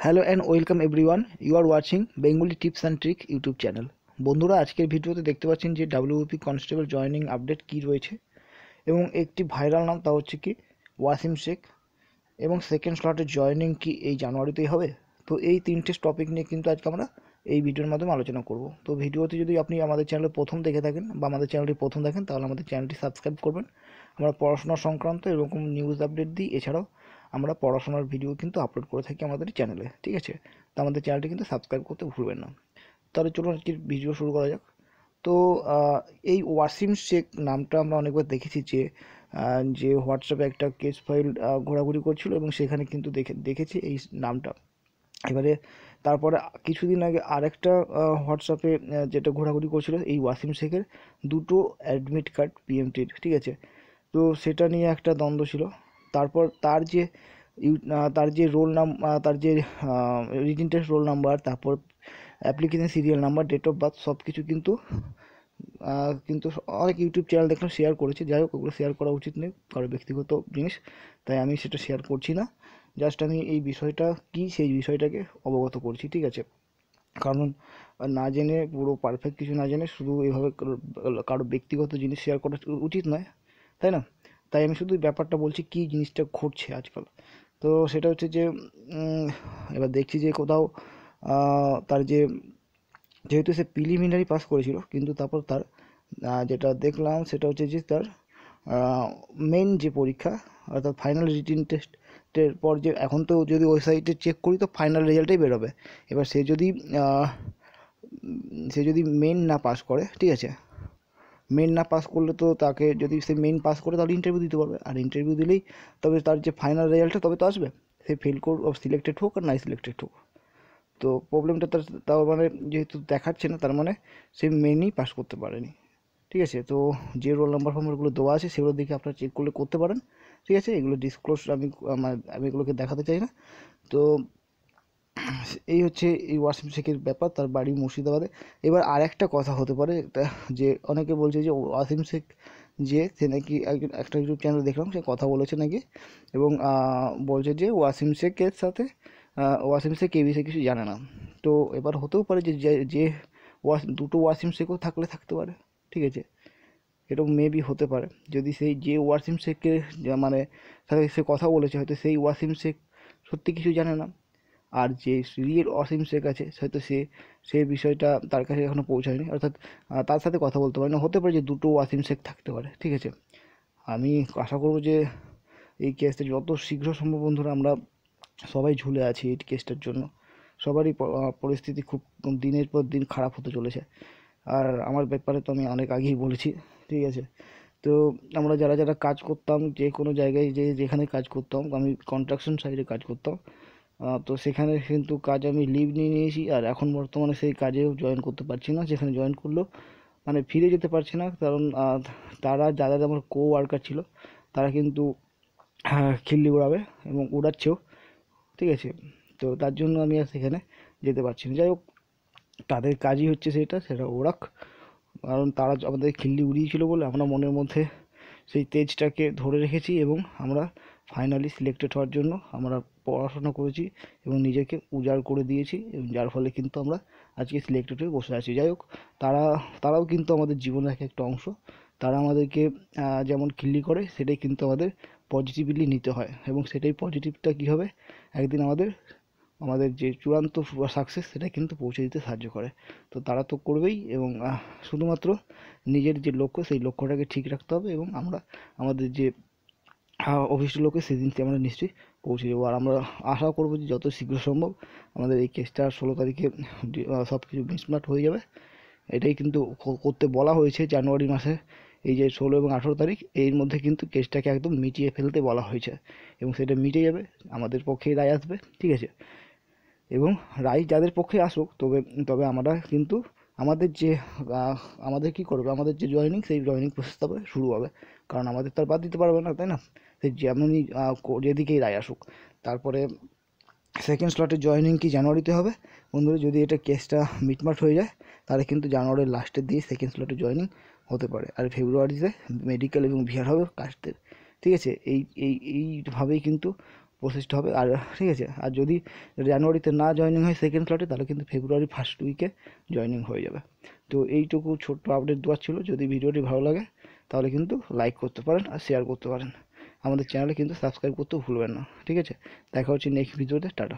Hello and welcome everyone, you are watching Bengali tips and trick YouTube channel. বন্ধুরা, আজকের ভিডিওতে দেখতে পাচ্ছেন যে ডাব্লিউপি কনস্টেবল জয়েনিং আপডেট কী রয়েছে এবং একটি ভাইরাল নাম, তা হচ্ছে কি ওয়াসিম শেখ, এবং সেকেন্ড স্লটের জয়েনিং কি এই জানুয়ারিতেই হবে। তো এই তিনটে টপিক নিয়ে কিন্তু আজকে আমরা এই ভিডিওর মাধ্যমে আলোচনা করব। তো ভিডিওতে যদি আপনি আমাদের চ্যানেলে প্রথম দেখে থাকেন বা আমাদের চ্যানেলটি প্রথম দেখেন, তাহলে আমাদের চ্যানেলটি সাবস্ক্রাইব করবেন। আমরা পড়াশোনা সংক্রান্ত এরকম নিউজ আপডেট দিই, এছাড়াও আমরা পড়াশোনার ভিডিও কিন্তু আপলোড করে থাকি আমাদের চ্যানেলে, ঠিক আছে? তো আমাদের চ্যানেলটি কিন্তু সাবস্ক্রাইব করতে ভুলবেন না। তাহলে চলুন আজকের ভিডিও শুরু করা যাক। তো এই ওয়াসিম শেখ নামটা আমরা অনেকবার দেখেছি যে হোয়াটসঅ্যাপে একটা কেস ফাইল ঘোরাঘুরি করছিল এবং সেখানে কিন্তু দেখেছি এই নামটা। এবারে তারপরে কিছুদিন আগে আরেকটা হোয়াটসঅ্যাপে যেটা ঘোরাঘুরি করছিল এই ওয়াসিম শেখের দুটো অ্যাডমিট কার্ড পিএমটির, ঠিক আছে? তো সেটা নিয়ে একটা দ্বন্দ্ব ছিল। তারপর তার যে রোল তার যে রিটেন টেস্ট রোল নাম্বার, তারপর application serial number, date of birth, সব কিছু কিন্তু অনেক ইউটিউব চ্যানেল দেখলাম শেয়ার করেছে। যাই হোক, ওগুলো শেয়ার করা উচিত নেই, কারো ব্যক্তিগত জিনিস, তাই আমি সেটা শেয়ার করছি না। জাস্ট আমি এই বিষয়টা কি সেই বিষয়টাকে অবগত করছি, ঠিক আছে? কারণ না জেনে, পুরো পারফেক্ট কিছু না জেনে শুধু এইভাবে কারো ব্যক্তিগত জিনিস শেয়ার করা উচিত নয়, তাই না? তাই আমি শুধু ব্যাপারটা বলছি কি জিনিসটা ঘটছে আজকাল। তো সেটা হচ্ছে যে এবার দেখছি যে কোথাও তার যেহেতু সে প্রিলিমিনারি পাস করেছিল, কিন্তু তারপর তার যেটা দেখলাম সেটা হচ্ছে যে তার মেন যে পরীক্ষা, অর্থাৎ ফাইনাল রিটেন টেস্টের পর, যে এখন তো যদি ওয়েবসাইটে চেক করি তো ফাইনাল রেজাল্টই বেরোবে। এবার সে যদি মেন না পাস করে, ঠিক আছে? মেন না পাস করলে তো তাকে, যদি সে মেন পাস করে তাহলে ইন্টারভিউ দিতে পারবে, আর ইন্টারভিউ দিলেই তবে তার যে ফাইনাল রেজাল্টটা তবে তো আসবে। সে ফেল কোর সিলেক্টেড হোক আর নাই সিলেক্টেড হোক। তো প্রবলেমটা তার মানে যেহেতু দেখাচ্ছে না, তার মানে সে মেনই পাস করতে পারেনি, ঠিক আছে? তো যে রোল নাম্বার ফাম্বারগুলো দেওয়া আছে সেগুলো দেখে আপনারা চেক করতে পারেন, ঠিক আছে? এগুলো ডিসক্লোজ আমি এগুলোকে দেখাতে চাই না। তো এই হচ্ছে এই ওয়াসিম শেখের ব্যাপার, তার বাড়ি মুর্শিদাবাদে। এবার আর একটা কথা হতে পারে, যে অনেকে বলছে যে ওয়াসিম শেখ, যে সে নাকি একটা ইউটিউব চ্যানেল দেখলাম, সে কথা বলেছে নাকি, এবং বলছে যে ওয়াসিম শেখের সাথে ওয়াসিম শেখ এই বিষয়ে কিছু জানে না। তো এবার হতেও পারে যে যে দুটো ওয়াসিম শেখও থাকতে পারে, ঠিক আছে? এরকম মেবি হতে পারে, যদি সেই যে ওয়াসিম শেখকে মানে সাথে সে কথা বলেছে, হয়তো সেই ওয়াসিম শেখ সত্যি কিছু জানে না, আর যে রিয়েল অসীম শেখ আছে হয়তো সে বিষয়টা তার কাছে এখনও পৌঁছায়নি, অর্থাৎ তার সাথে কথা বলতে পারে না। হতে পারে যে দুটো ওয়াসিম শেখ থাকতে পারে, ঠিক আছে? আমি আশা করবো যে এই কেসটা যত শীঘ্র সম্ভব, বন্ধুরা, আমরা সবাই ঝুলে আছি এই কেসটার জন্য। সবারই পরিস্থিতি খুব দিনের পর দিন খারাপ হতে চলেছে। আর আমার ব্যাপারে তো আমি অনেক আগেই বলেছি, ঠিক আছে? তো আমরা যারা যারা কাজ করতাম, যে কোনো জায়গায় যেখানে কাজ করতাম, আমি কনস্ট্রাকশন সাইডে কাজ করতাম, তো সেখানে কিন্তু কাজ আমি লিভ নিয়ে নিয়েছি, আর এখন বর্তমানে সেই কাজেও জয়েন করতে পারছি না। যেখানে জয়েন করলেও মানে ফিরে যেতে পারছি না, কারণ যারা আমার কো ওয়ার্কার ছিল, তারা কিন্তু খিল্লি উড়াবে এবং উড়াচ্ছেও, ঠিক আছে? তো তার জন্য আমি আর সেখানে যেতে পারছি না। যাই হোক, তাদের কাজই হচ্ছে সেটা ওড়াক, কারণ তারা আমাদের খিল্লি উড়িয়েছিল বলে আমরা মনের মধ্যে সেই তেজটাকে ধরে রেখেছি, এবং আমরা ফাইনালি সিলেক্টেড হওয়ার জন্য আমরা পড়াশোনা করেছি এবং নিজেকে উজাড় করে দিয়েছি, এবং যার ফলে কিন্তু আমরা আজকে সিলেক্টেড হয়ে বসে আছি। যাই হোক, তারাও কিন্তু আমাদের জীবনের একটা অংশ। তারা আমাদেরকে যেমন খিল্লি করে, সেটাই কিন্তু আমাদের পজিটিভলি নিতে হয়, এবং সেটাই পজিটিভটা কী হবে, একদিন আমাদের যে চূড়ান্ত সাকসেস, সেটা কিন্তু পৌঁছে দিতে সাহায্য করে। তো তারা তো করবেই, এবং শুধুমাত্র নিজের যে লক্ষ্য, সেই লক্ষ্যটাকে ঠিক রাখতে হবে, এবং আমরা আমাদের যে অভিষ্ট লক্ষ্যে সেদিনকে আমরা নিশ্চয়ই পৌঁছে যাবো। আর আমরা আশা করবো যে যত শীঘ্র সম্ভব আমাদের এই কেসটা 16 তারিখে সব কিছু মিটমাট হয়ে যাবে। এটাই কিন্তু করতে বলা হয়েছে জানুয়ারি মাসে, এই যে 16 এবং 18 তারিখ, এর মধ্যে কিন্তু কেসটাকে একদম মিটিয়ে ফেলতে বলা হয়েছে, এবং সেটা মিটে যাবে, আমাদের পক্ষেই রায় আসবে, ঠিক আছে? এবং রায় যাদের পক্ষে আসুক, তবে তবে আমরা কিন্তু আমাদের যে আমাদের কী করবে, আমাদের যে জয়েনিং, সেই জয়েনিং প্রসেস তবে শুরু হবে, কারণ আমাদের তো আর বাদ দিতে পারবে না, তাই না? সেই যেমনই যেদিকেই রায় আসুক। তারপরে সেকেন্ড স্লটের জয়েনিং কি জানুয়ারিতে হবে? বন্ধুরা, যদি এটা কেসটা মিটমাট হয়ে যায়, তাহলে কিন্তু জানুয়ারির লাস্টের দিকে সেকেন্ড স্লটে জয়েনিং হতে পারে, আর ফেব্রুয়ারিতে মেডিকেল এবং ভিআর হবে কাস্টদের, ঠিক আছে? এইভাবেই কিন্তু প্রসেসটা হবে। আর ঠিক আছে, আর যদি জানুয়ারিতে না জয়েনিং হয় সেকেন্ড স্লটে, তাহলে কিন্তু ফেব্রুয়ারি ফার্স্ট উইকে জয়েনিং হয়ে যাবে। তো এইটুকু ছোট্ট আপডেট দেওয়ার ছিল। যদি ভিডিওটি ভালো লাগে তাহলে কিন্তু লাইক করতে পারেন আর শেয়ার করতে পারেন। আমাদের চ্যানেলে কিন্তু সাবস্ক্রাইব করতেও ভুলবেন না। ঠিক আছে, দেখা হচ্ছে নেক্সট ভিডিওতে। টাটা।